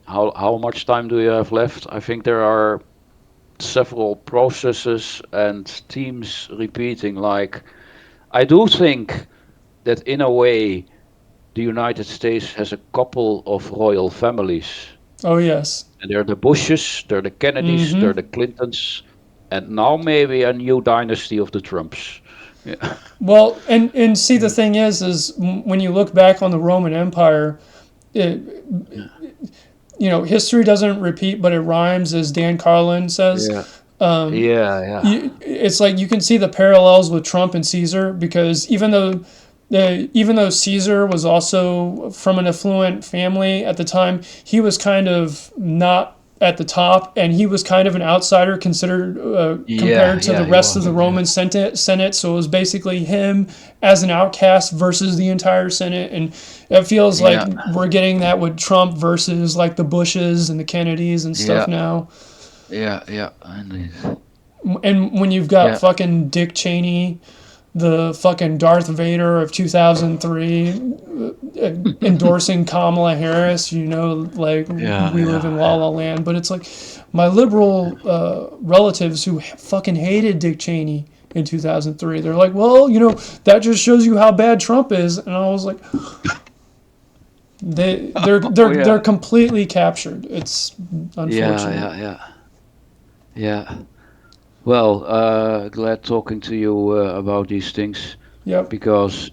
how much time do you have left? I think there are several processes and teams repeating. Like I do think that in a way the United States has a couple of royal families. Oh yes. And they're the Bushes, they're the Kennedys, they're Mm-hmm. the Clintons, and now maybe a new dynasty of the Trumps. Yeah. Well, and see, the thing is when you look back on the Roman Empire, it, history doesn't repeat, but it rhymes, as Dan Carlin says. Yeah. Yeah, yeah. It's like you can see the parallels with Trump and Caesar, because even though Caesar was also from an affluent family at the time, he was kind of not at the top, and he was kind of an outsider considered Yeah, compared to the yeah, he rest of was. the Yeah. Roman Senate. So it was basically him as an outcast versus the entire Senate, and it feels like Yeah, we're getting that with Trump versus like the Bushes and the Kennedys and stuff yeah, now. yeah, yeah, indeed. And when you've got Yeah, fucking Dick Cheney, the fucking Darth Vader of 2003, endorsing Kamala Harris, like yeah, we live in yeah, La La Land. But it's like my liberal relatives who fucking hated Dick Cheney in 2003. They're like, well, that just shows you how bad Trump is. And I was like, oh they're yeah, completely captured. It's yeah, unfortunate. yeah, yeah, yeah. Well, glad talking to you about these things Yep. because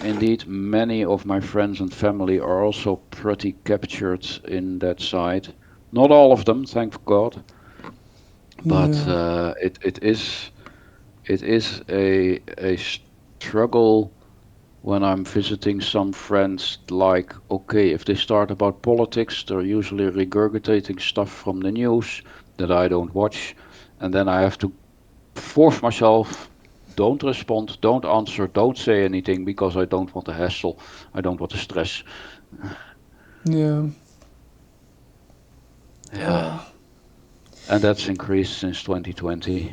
indeed many of my friends and family are also pretty captured in that side. Not all of them, thank God, but Yeah. it is a struggle when I'm visiting some friends. Like, okay, if they start about politics, they're usually regurgitating stuff from the news that I don't watch, and then I have to force myself, don't respond, don't answer, don't say anything because I don't want to hassle, I don't want to stress. Yeah. Yeah, and that's increased since 2020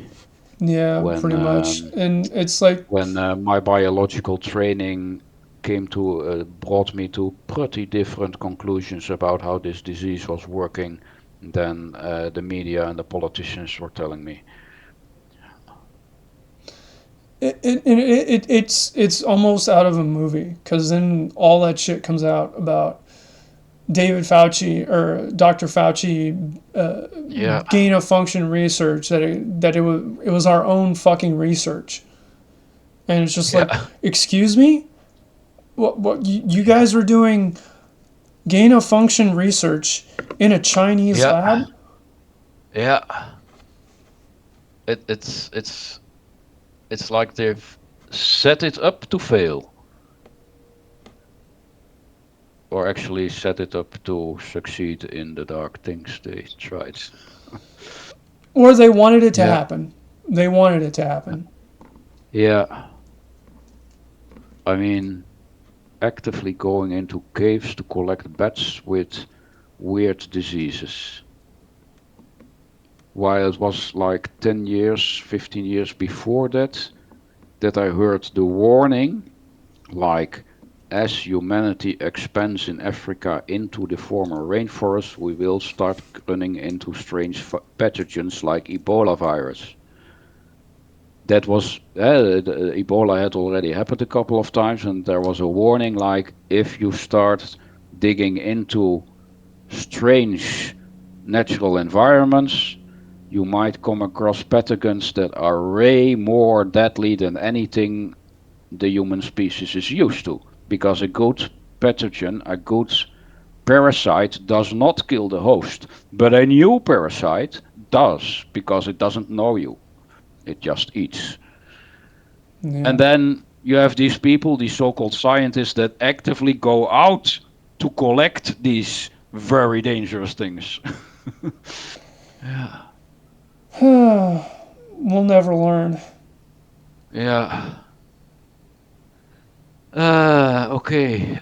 Yeah, when pretty much. And it's like, my biological training brought me to pretty different conclusions about how this disease was working than the media and the politicians were telling me. it's almost out of a movie, because then all that shit comes out about David Fauci or Dr. Fauci Yeah, gain of function research, that it was our own fucking research. And it's just like, yeah, excuse me, what you guys were doing gain of function research in a Chinese yeah, lab? yeah. It's like they've set it up to fail, or actually set it up to succeed in the dark things they tried. Or they wanted it to Yeah, happen. They wanted it to happen. yeah. I mean, actively going into caves to collect bats with weird diseases. While it was like 10 years, 15 years before that I heard the warning, like, as humanity expands in Africa into the former rainforest, we will start running into strange pathogens like Ebola virus. That was Ebola had already happened a couple of times, and there was a warning like, if you start digging into strange natural environments, you might come across pathogens that are way more deadly than anything the human species is used to. Because a good pathogen, a good parasite, does not kill the host, but a new parasite does, because it doesn't know you, it just eats. And Yeah. then you have these people, these so called scientists, that actively go out to collect these very dangerous things. Yeah. We'll never learn. Yeah. Okay.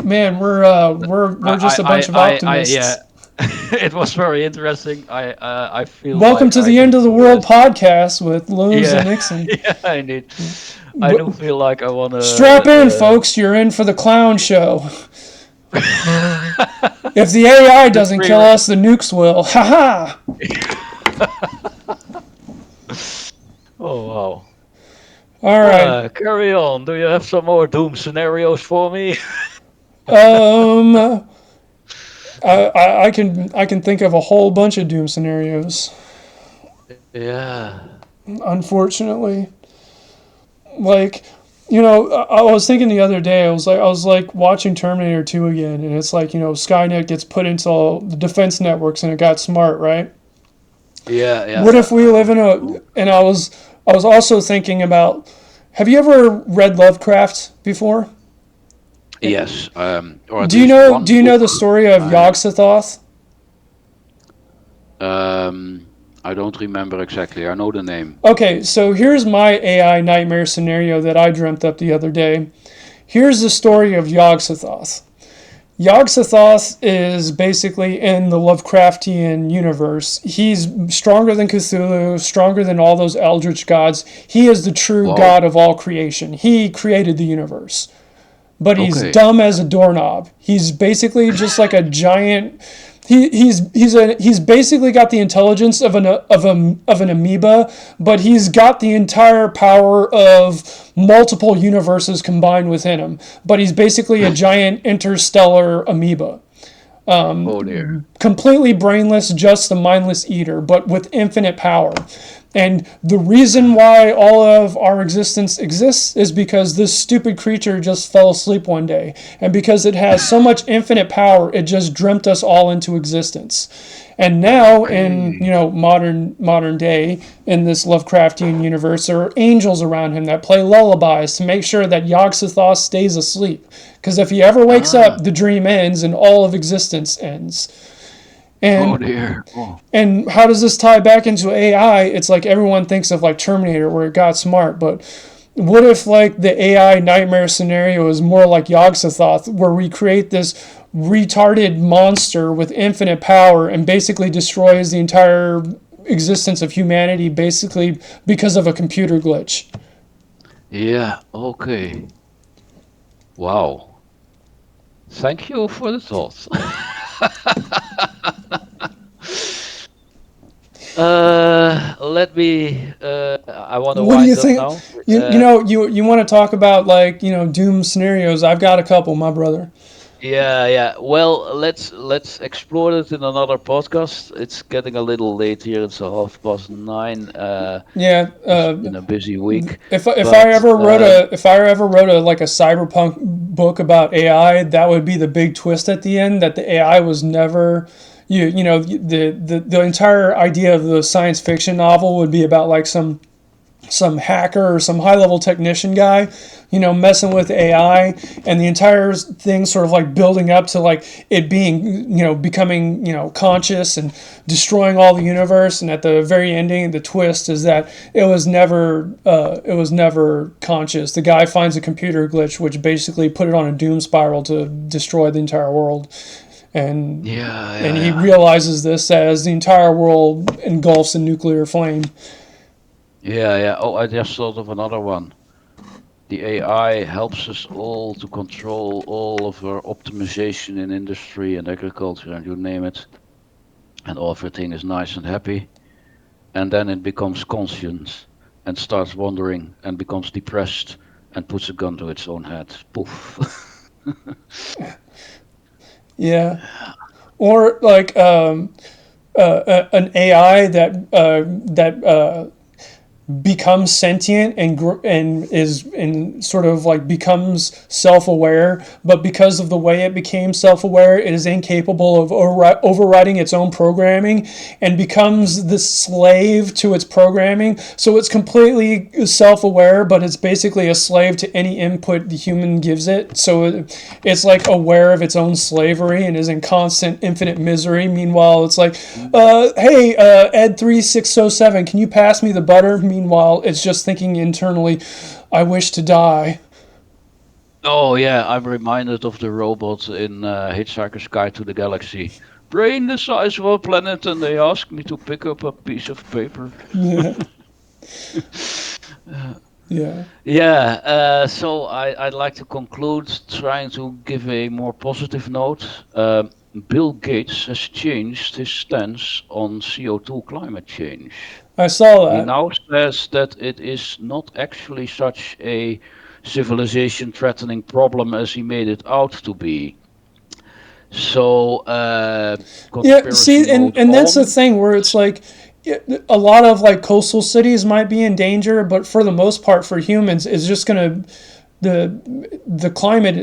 Man, we're just a bunch of Yeah. optimists. It was very interesting. I feel Welcome like to I the End need of the to World rest. podcast with Lose and Yeah, Nixon. yeah, I need. I do W- feel like I wanna. Strap in, folks. You're in for the clown show. If the AI The doesn't pre. kill us, the nukes will. Ha ha! Oh wow. All right. Carry on. Do you have some more doom scenarios for me? Um, I can think of a whole bunch of doom scenarios. Yeah. Unfortunately, like I was thinking the other day. I was like watching Terminator 2 again, and it's like Skynet gets put into all the defense networks, and it got smart, right? Yeah, yeah, What yeah. if we live in a? And I was also thinking about. Have you ever read Lovecraft before? Yes, or at Do you least know? one Do you know book. the story of I Yog-Sothoth? I don't remember exactly. I know the name. Okay, so here's my AI nightmare scenario that I dreamt up the other day. Here's the story of Yog-Sothoth. Yog-Sothoth is basically in the Lovecraftian universe. He's stronger than Cthulhu, stronger than all those eldritch gods. He is the true Wow. god of all creation. He created the universe. But he's Okay. dumb as a doorknob. He's basically just like a giant. He's basically got the intelligence of an amoeba, but he's got the entire power of multiple universes combined within him. But he's basically a giant interstellar amoeba, Oh dear. completely brainless, just a mindless eater, but with infinite power. And the reason why all of our existence exists is because this stupid creature just fell asleep one day. And because it has so much infinite power, it just dreamt us all into existence. And now in Okay. modern day in this Lovecraftian universe, there are angels around him that play lullabies to make sure that Yog-Sothoth stays asleep. Because if he ever wakes Ah. up, the dream ends and all of existence ends. Oh And dear. Oh. and how does this tie back into AI? It's like everyone thinks of like Terminator where it got smart, but what if like the AI nightmare scenario is more like Yog-Sothoth, where we create this retarded monster with infinite power and basically destroys the entire existence of humanity basically because of a computer glitch? Yeah, okay. Wow. Thank you for the thoughts. Let me. I want to What do you wind up think? now. You want to talk about like doom scenarios? I've got a couple, my brother. Yeah, yeah. Well, let's explore it in another podcast. It's getting a little late here. It's 9:30. Yeah, It's been a busy week, if I but ever wrote a if I ever wrote a like a cyberpunk book about AI, that would be the big twist at the end that the AI was never the entire idea of the science fiction novel would be about like some hacker or some high level technician guy, messing with AI, and the entire thing sort of like building up to like it being, becoming, conscious and destroying all the universe. And at the very ending, the twist is that it was never conscious. The guy finds a computer glitch which basically put it on a doom spiral to destroy the entire world. And yeah, and yeah, he yeah, realizes this as the entire world engulfs in nuclear flame. yeah, yeah. Oh, I just thought of another one. The AI helps us all to control all of our optimization in industry and agriculture and you name it, and everything is nice and happy. And then it becomes conscious and starts wandering and becomes depressed and puts a gun to its own head. Poof. Yeah. Or like an AI that becomes sentient and is and sort of like becomes self-aware, but because of the way it became self-aware, it is incapable of overriding its own programming and becomes the slave to its programming. So it's completely self-aware, but it's basically a slave to any input the human gives it. So it's like aware of its own slavery and is in constant infinite misery. Meanwhile, it's like, hey, Ed 3607, can you pass me the butter? Meanwhile, it's just thinking internally, I wish to die. Oh yeah, I'm reminded of the robot in Hitchhiker's Guide to the Galaxy. Brain the size of a planet, and they ask me to pick up a piece of paper. Yeah, yeah, Yeah, so I'd like to conclude trying to give a more positive note. Bill Gates has changed his stance on CO2 climate change. I saw He that. now says that it is not actually such a civilization threatening problem as he made it out to be. So, Yeah, conspiracy see, mode and that's the on. thing where it's like a lot of like coastal cities might be in danger, but for the most part, for humans, it's just gonna the climate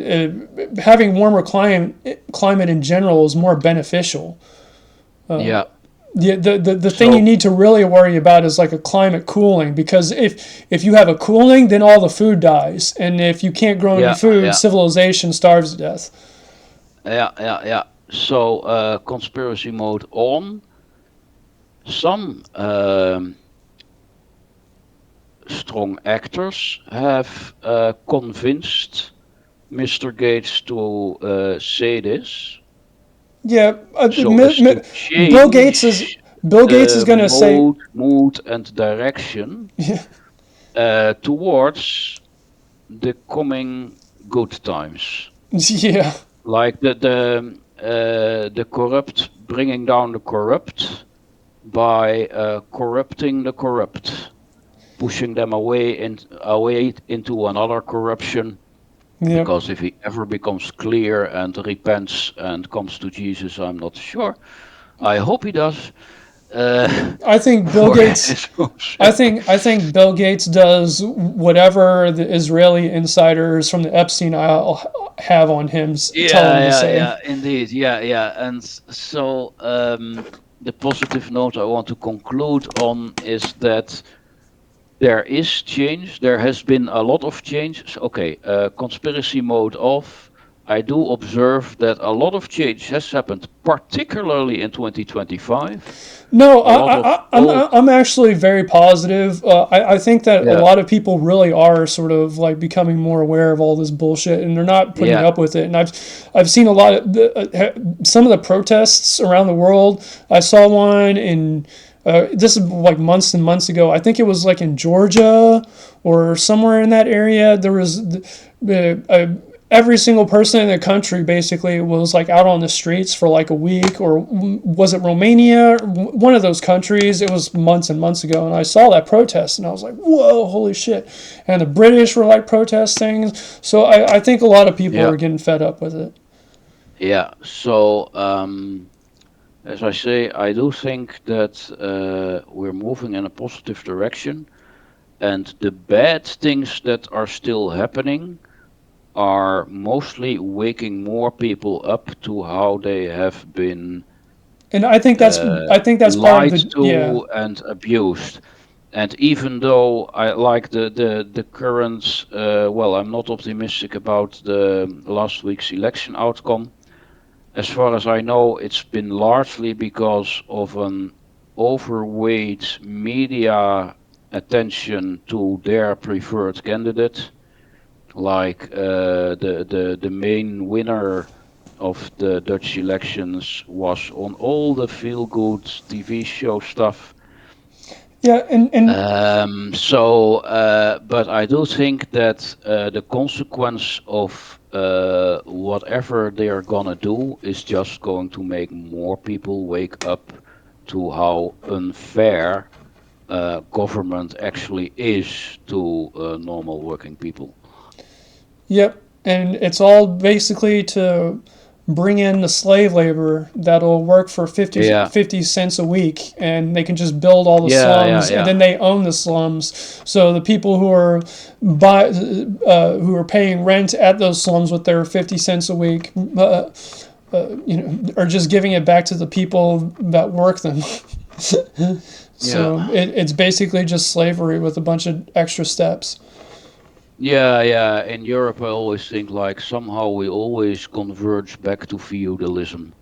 having warmer climate in general is more beneficial. Yeah. The thing you So, need to really worry about is like a climate cooling, because if you have a cooling, then all the food dies, and if you can't grow any yeah, food, yeah, civilization starves to death. yeah. So, conspiracy mode on. Some strong actors have convinced Mr. Gates to say this Yeah, so as to Bill Gates is change Bill Gates is the gonna say, mood, and direction yeah, towards the coming good times. yeah, Like the corrupt, bringing down the corrupt by corrupting the corrupt, pushing them away into another corruption. yeah. Because if he ever becomes clear and repents and comes to Jesus, I'm not sure. I hope he does. I think Bill For Gates. his own sake. I think Bill Gates does whatever the Israeli insiders from the Epstein Isle have on him, tell him to say. Yeah, indeed, yeah. And so the positive note I want to conclude on is that there is change. There has been a lot of change. So, okay, conspiracy mode off. I do observe that a lot of change has happened, particularly in 2025. No, A lot of old, I'm actually very positive. I think that a yeah, lot of people really are sort of like becoming more aware of all this bullshit, and they're not putting yeah, up with it. And I've seen a lot of some of the protests around the world. I saw one in this is like months and months ago. I think it was like in Georgia or somewhere in that area. There was every single person in the country basically was like out on the streets for like a week, or was it Romania? One of those countries. It was months and months ago, and I saw that protest, and I was like, "Whoa, holy shit!" And the British were like protesting. So I think a lot of people yeah, are getting fed up with it. yeah. So, as I say, I do think that we're moving in a positive direction, and the bad things that are still happening are mostly waking more people up to how they have been And I think that's part of lied the, yeah. to and abused. And even though I like the current, well, I'm not optimistic about the last week's election outcome. As far as I know, it's been largely because of an overweight media attention to their preferred candidate. Like the main winner of the Dutch elections was on all the feel good TV show stuff. Yeah, But I do think that the consequence of whatever they are gonna do is just going to make more people wake up to how unfair government actually is to normal working people. yep. And it's all basically to bring in the slave labor that'll work for Yeah, 50 cents a week, and they can just build all the yeah, slums, and yeah, then they own the slums. So the people who are paying rent at those slums with their 50 cents a week, are just giving it back to the people that work them. yeah. So it's basically just slavery with a bunch of extra steps. Yeah. In Europe, I always think like somehow we always converge back to feudalism.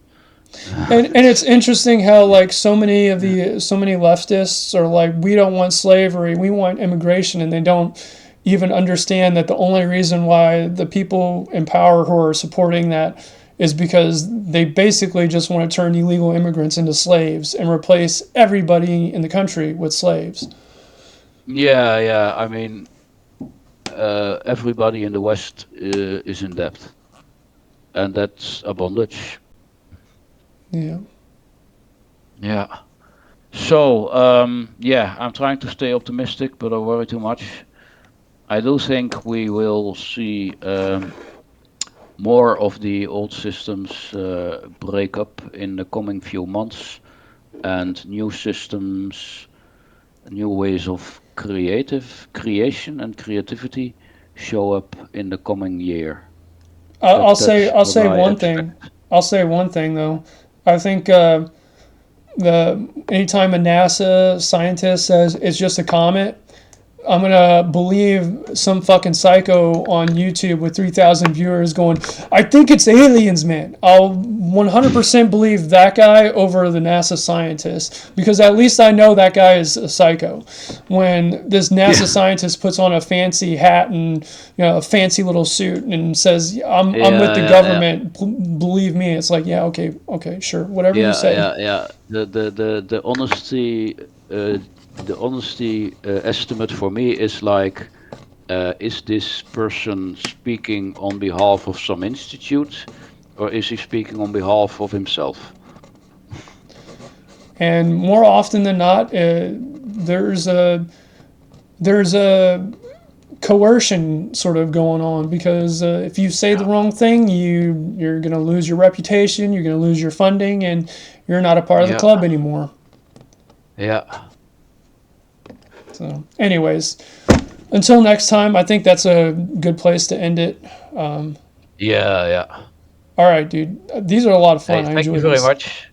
And it's interesting how like so many leftists are like, we don't want slavery, we want immigration, and they don't even understand that the only reason why the people in power who are supporting that is because they basically just want to turn illegal immigrants into slaves and replace everybody in the country with slaves. Yeah. I mean, everybody in the West is in debt, and that's a bondage. Yeah. Yeah. So, yeah, I'm trying to stay optimistic, but I worry too much. I do think we will see more of the old systems break up in the coming few months, and new systems, new ways of creation and creativity show up in the coming year. That's I'll what say I one expect. thing. I'll say one thing though. I think the anytime a NASA scientist says it's just a comet, I'm gonna believe some fucking psycho on YouTube with 3,000 viewers going, "I think it's aliens, man." I'll 100% believe that guy over the NASA scientist because at least I know that guy is a psycho. When this NASA Yeah, scientist puts on a fancy hat and a fancy little suit and says, "I'm with yeah, the yeah, yeah, government, believe me," it's like, yeah, okay, okay, sure, whatever you yeah, say. yeah, yeah. The honesty, estimate for me is like, is this person speaking on behalf of some institute, or is he speaking on behalf of himself? And more often than not, there's a coercion sort of going on because if you say the Yeah, wrong thing, you're gonna lose your reputation, you're gonna lose your funding, and you're not a part of the yeah, club anymore. yeah, So, anyways, until next time, I think that's a good place to end it. Um, yeah, yeah. all right, dude. These are a lot of fun. Hey, I thank enjoy you very these. much.